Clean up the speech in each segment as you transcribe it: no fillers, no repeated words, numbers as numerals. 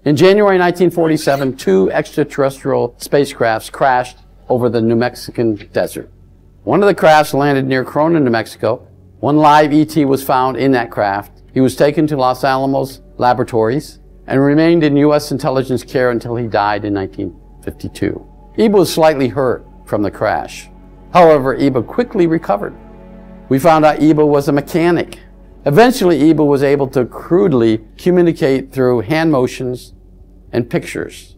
In January 1947, 2 extraterrestrial spacecrafts crashed over the New Mexican desert. One of the crafts landed near Corona, New Mexico. One live ET was found in that craft. He was taken to Los Alamos laboratories and remained in U.S. intelligence care until he died in 1952. 𝗍𝗑 was slightly hurt from the crash. However, 𝗍𝗑 quickly recovered. We found out 𝗍𝗑 was a mechanic. Eventually, 𝗍𝗑 was able to crudely communicate through hand motions and pictures.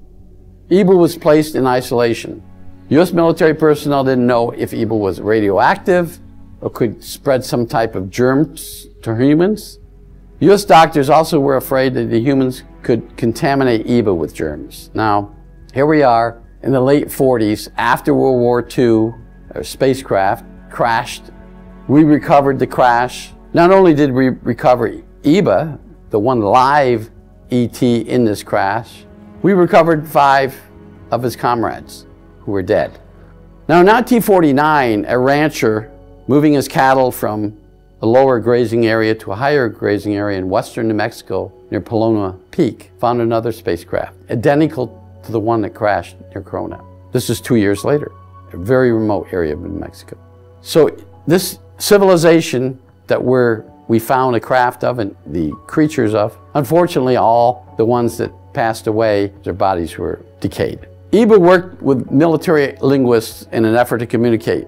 𝗍𝗑 was placed in isolation. U.S. military personnel didn't know if 𝗍𝗑 was radioactive or could spread some type of germs to humans. U.S. doctors also were afraid that the humans could contaminate 𝗍𝗑 with germs. Now, here we are in the late 40s, after World War II, our spacecraft crashed. We recovered the crash. Not only did we recover 𝗍𝗑, the one live ET in this crash, we recovered 5 of his comrades who were dead. Now in 1949, a rancher moving his cattle from a lower grazing area to a higher grazing area in western New Mexico near Paloma Peak found another spacecraft, identical to the one that crashed near Corona. This is 2 years later, a very remote area of New Mexico. So this civilization that we found a craft of and the creatures of, unfortunately all the ones that passed away, their bodies were decayed. 𝗍𝗑 worked with military linguists in an effort to communicate.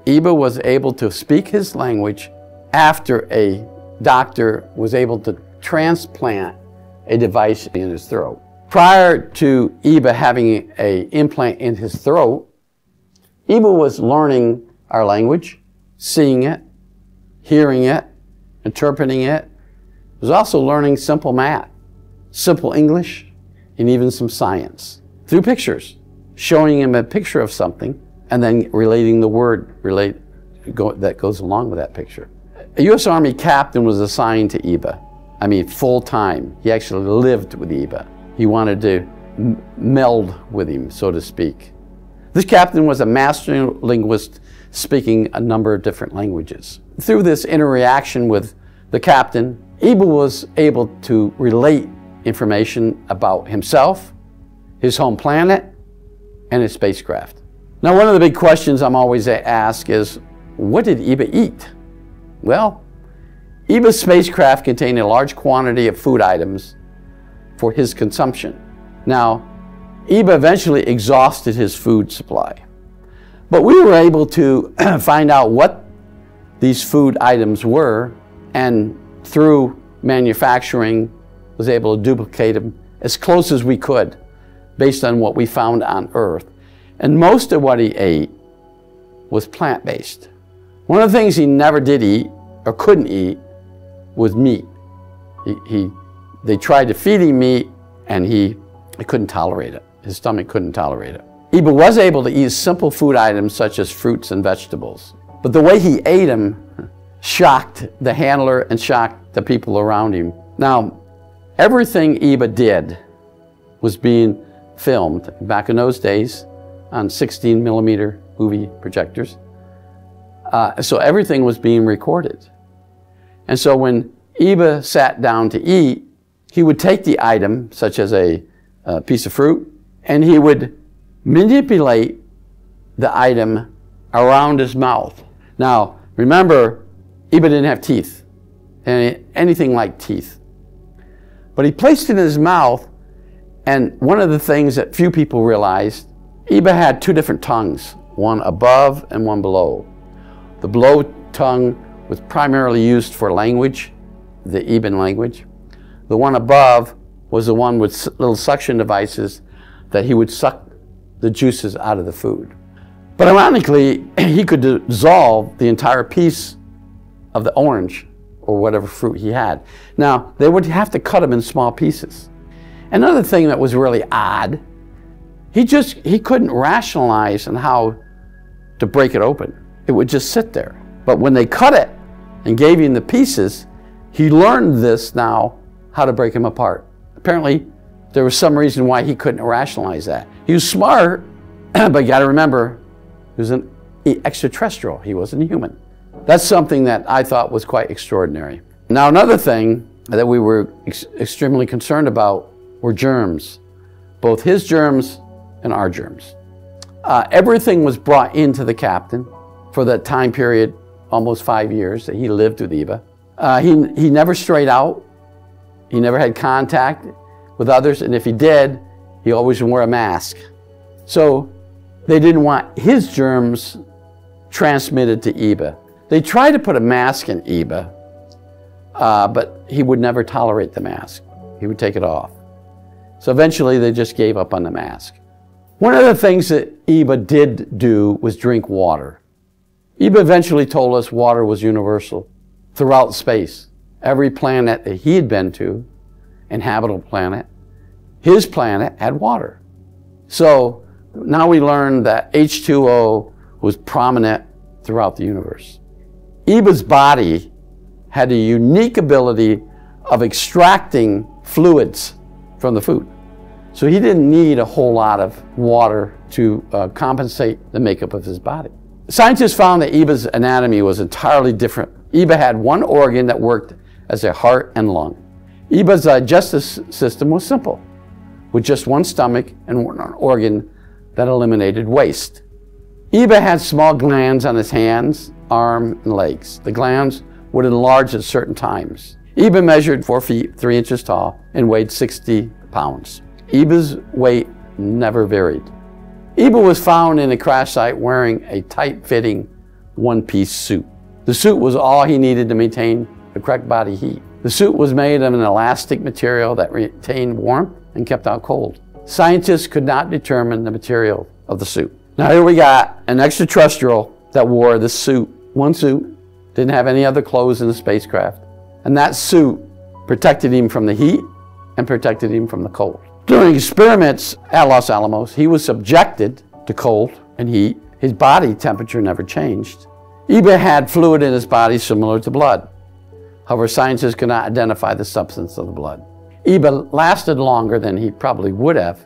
𝗍𝗑 was able to speak his language after a doctor was able to transplant a device in his throat. Prior to 𝗍𝗑 having an implant in his throat, 𝗍𝗑 was learning our language, seeing it, hearing it, interpreting it. He was also learning simple math, simple English, and even some science through pictures, showing him a picture of something and then relating the word that goes along with that picture. A U.S. Army captain was assigned to 𝗍𝗑. I mean, full time. He actually lived with 𝗍𝗑. He wanted to meld with him, so to speak. This captain was a master linguist speaking a number of different languages. Through this interaction with the captain, 𝗍𝗑 was able to relate information about himself, his home planet, and his spacecraft. Now, one of the big questions I'm always asked is, what did 𝗍𝗑 eat? Well, 𝗍𝗑's spacecraft contained a large quantity of food items for his consumption. Now, 𝗍𝗑 eventually exhausted his food supply. But we were able to find out what these food items were, and through manufacturing was able to duplicate them as close as we could based on what we found on Earth. And most of what he ate was plant-based. One of the things he never did eat or couldn't eat was meat. They tried to feed him meat and he couldn't tolerate it. His stomach couldn't tolerate it. 𝗍𝗑 was able to eat simple food items such as fruits and vegetables. But the way he ate them shocked the handler and shocked the people around him. Now, everything 𝗍𝗑 did was being filmed back in those days on 16mm movie projectors. So everything was being recorded. And so when 𝗍𝗑 sat down to eat, he would take the item, such as a piece of fruit, and he would manipulate the item around his mouth. Now, remember, 𝗍𝗑 didn't have teeth, anything like teeth. But he placed it in his mouth, and one of the things that few people realized, 𝗍𝗑 had 2 different tongues, one above and one below. The below tongue was primarily used for language, the 𝗍𝗑 language. The one above was the one with little suction devices that he would suck the juices out of the food. But ironically, he could dissolve the entire piece of the orange or whatever fruit he had. Now, they would have to cut them in small pieces. Another thing that was really odd, he couldn't rationalize on how to break it open. It would just sit there. But when they cut it and gave him the pieces, he learned this now, how to break them apart. Apparently, there was some reason why he couldn't rationalize that. He was smart, but you got to remember, he was an extraterrestrial. He wasn't a human. That's something that I thought was quite extraordinary. Now, another thing that we were extremely concerned about were germs, both his germs and our germs. Everything was brought into the captain for that time period, almost 5 years that he lived with 𝗍𝗑. He never strayed out. He never had contact with others, and if he did, he always wore a mask. So they didn't want his germs transmitted to 𝗍𝗑. They tried to put a mask in 𝗍𝗑, but he would never tolerate the mask. He would take it off. So eventually they just gave up on the mask. One of the things that 𝗍𝗑 did do was drink water. 𝗍𝗑 eventually told us water was universal throughout space. Every planet that he had been to, inhabitable planet, his planet had water. So now we learned that H2O was prominent throughout the universe. 𝗍𝗑's body had a unique ability of extracting fluids from the food. So he didn't need a whole lot of water to compensate the makeup of his body. Scientists found that 𝗍𝗑's anatomy was entirely different. 𝗍𝗑 had one organ that worked as a heart and lung. 𝗍𝗑's digestive system was simple, with just one stomach and one organ that eliminated waste. 𝗍𝗑 had small glands on his hands, arm, and legs. The glands would enlarge at certain times. 𝗍𝗑 measured 4 feet 3 inches tall and weighed 60 pounds. 𝗍𝗑's weight never varied. 𝗍𝗑 was found in a crash site wearing a tight-fitting one-piece suit. The suit was all he needed to maintain the correct body heat. The suit was made of an elastic material that retained warmth and kept out cold. Scientists could not determine the material of the suit. Now here we got an extraterrestrial that wore this suit, one suit, didn't have any other clothes in the spacecraft, and that suit protected him from the heat and protected him from the cold. During experiments at Los Alamos, he was subjected to cold and heat. His body temperature never changed. 𝗍𝗑 had fluid in his body similar to blood. However, scientists could not identify the substance of the blood. 𝗍𝗑 lasted longer than he probably would have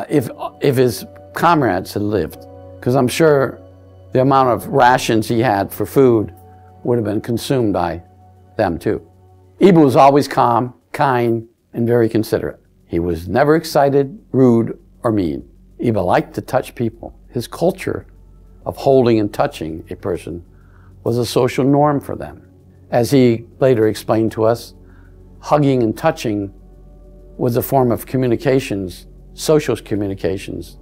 if his comrades had lived, because I'm sure the amount of rations he had for food would have been consumed by them too. 𝗍𝗑 was always calm, kind, and very considerate. He was never excited, rude, or mean. 𝗍𝗑 liked to touch people. His culture of holding and touching a person was a social norm for them. As he later explained to us, hugging and touching was a form of communications, social communications,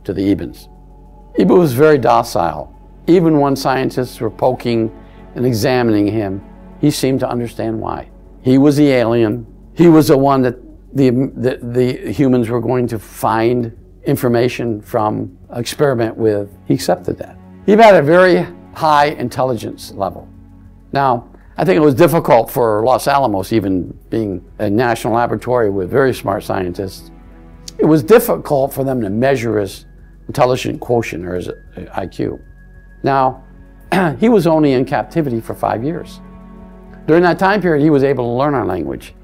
to the 𝗍𝗑ans. 𝗍𝗑 was very docile. Even when scientists were poking and examining him, he seemed to understand why. He was the alien. He was the one that the humans were going to find information from, experiment with. He accepted that. He had a very high intelligence level. Now, I think it was difficult for Los Alamos, even being a national laboratory with very smart scientists, it was difficult for them to measure his intelligence quotient or his IQ. Now, he was only in captivity for 5 years. During that time period, he was able to learn our language.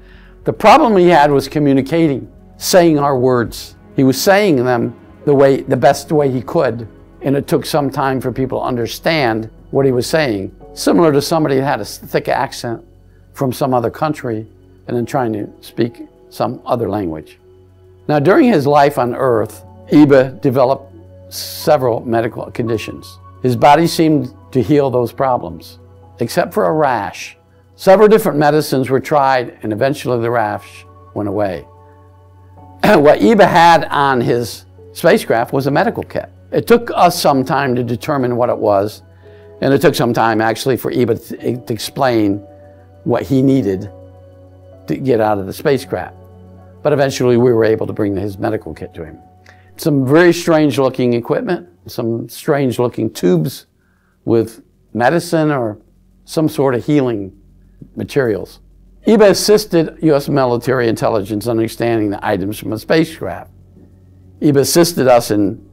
The problem he had was communicating, saying our words. He was saying them the best way he could, and it took some time for people to understand what he was saying, similar to somebody that had a thick accent from some other country and then trying to speak some other language. Now, during his life on Earth, 𝗍𝗑 developed several medical conditions. His body seemed to heal those problems, except for a rash. Several different medicines were tried, and eventually the rash went away. What 𝗍𝗑 had on his spacecraft was a medical kit. It took us some time to determine what it was, and it took some time actually for 𝗍𝗑 to explain what he needed to get out of the spacecraft. But eventually we were able to bring his medical kit to him. Some very strange looking equipment, some strange looking tubes with medicine or some sort of healing materials. 𝗍𝗑 assisted U.S. military intelligence in understanding the items from a spacecraft. 𝗍𝗑 assisted us in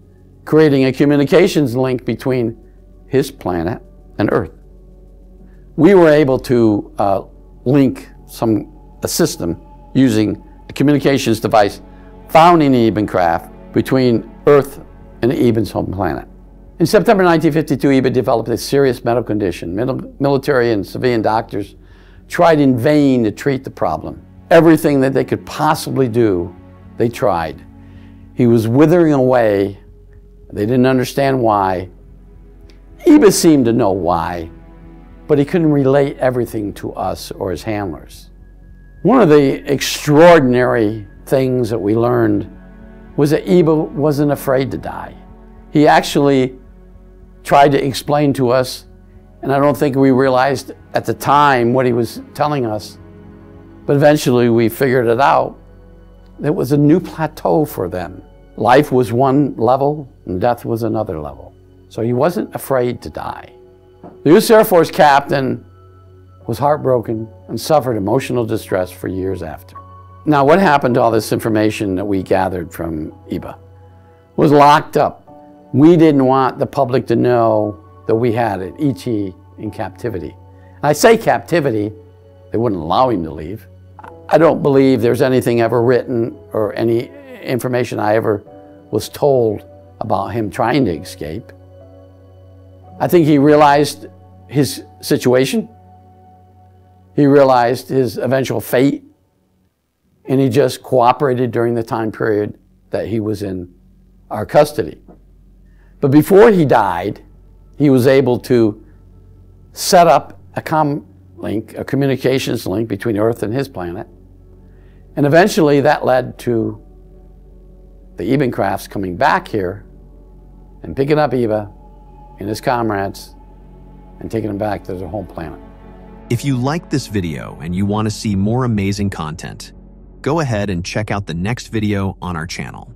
creating a communications link between his planet and Earth. We were able to link a system using a communications device found in the 𝗍𝗑 craft between Earth and the 𝗍𝗑's home planet. In September 1952, 𝗍𝗑 developed a serious medical condition. Military and civilian doctors tried in vain to treat the problem. Everything that they could possibly do They tried. He was withering away. They didn't understand why. 𝗍𝗑 seemed to know why, but he couldn't relate everything to us or his handlers. One of the extraordinary things that we learned was that 𝗍𝗑 wasn't afraid to die. He actually tried to explain to us, and I don't think we realized at the time what he was telling us, but eventually we figured it out. It was a new plateau for them. Life was one level and death was another level. So he wasn't afraid to die. The U.S. Air Force captain was heartbroken and suffered emotional distress for years after. Now, what happened to all this information that we gathered from 𝗍𝗑? Was locked up. We didn't want the public to know that we had it, ET, in captivity. And I say captivity, they wouldn't allow him to leave. I don't believe there's anything ever written or any information I ever was told about him trying to escape. I think he realized his situation. He realized his eventual fate, and he just cooperated during the time period that he was in our custody. But before he died, he was able to set up a communications link between Earth and his planet. And eventually that led to the 𝗍𝗑 crafts coming back here and picking up 𝗍𝗑 and his comrades and taking them back to their home planet. If you liked this video and you want to see more amazing content, go ahead and check out the next video on our channel.